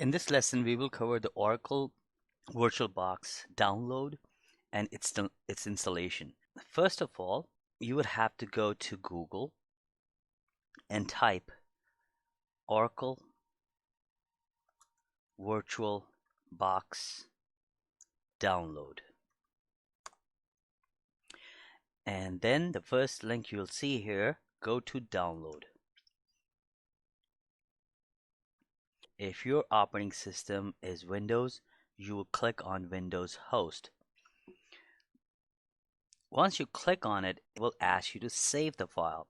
In this lesson, we will cover the Oracle VirtualBox download and its installation. First of all, you would have to go to Google and type Oracle VirtualBox download. And then the first link you'll see here, go to download. If your operating system is Windows, you will click on Windows Host. Once you click on it, it will ask you to save the file.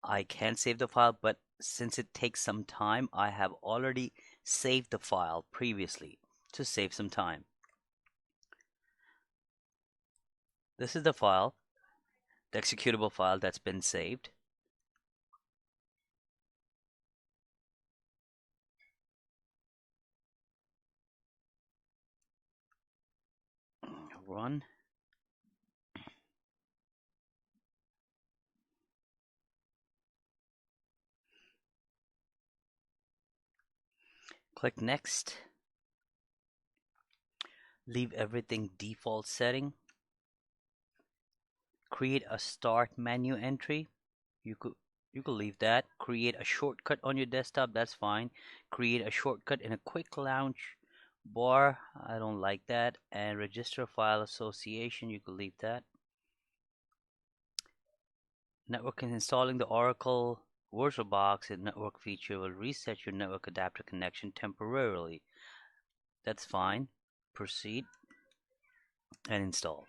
I can save the file, but since it takes some time, I have already saved the file previously to save some time. This is the file, the executable file that's been saved. Run. Click next. Leave everything default setting. Create a start menu entry. You could leave that. Create a shortcut on your desktop, that's fine. Create a shortcut in a quick launch bar, I don't like that. And register file association, you could leave that. Network is installing the Oracle VirtualBox and network feature will reset your network adapter connection temporarily. That's fine. Proceed and install.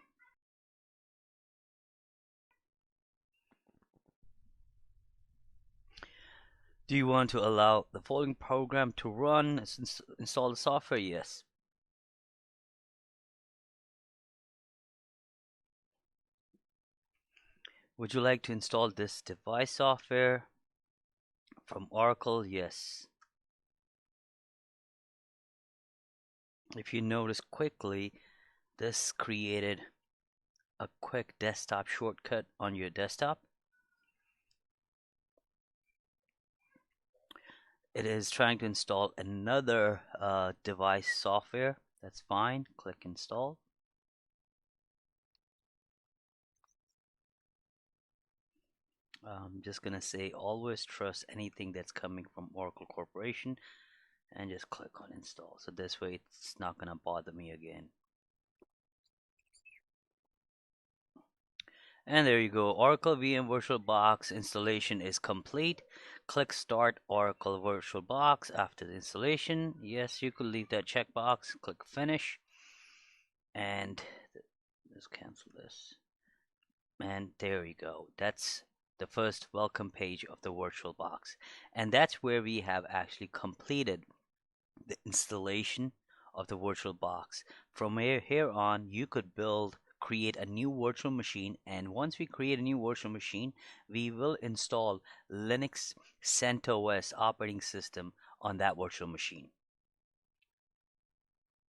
Do you want to allow the following program to run? Install the software? Yes. Would you like to install this device software from Oracle? Yes. If you notice quickly, this created a quick desktop shortcut on your desktop. It is trying to install another device software. That's fine. Click install. I'm just gonna say always trust anything that's coming from Oracle Corporation and just click on install. So this way it's not gonna bother me again. And there you go. Oracle VM VirtualBox installation is complete. Click Start Oracle VirtualBox after the installation. Yes, you could leave that checkbox. Click Finish. And let's cancel this. And there you go. That's the first welcome page of the VirtualBox. And that's where we have actually completed the installation of the VirtualBox. From here on, you could create a new virtual machine, and once we create a new virtual machine, we will install Linux CentOS operating system on that virtual machine.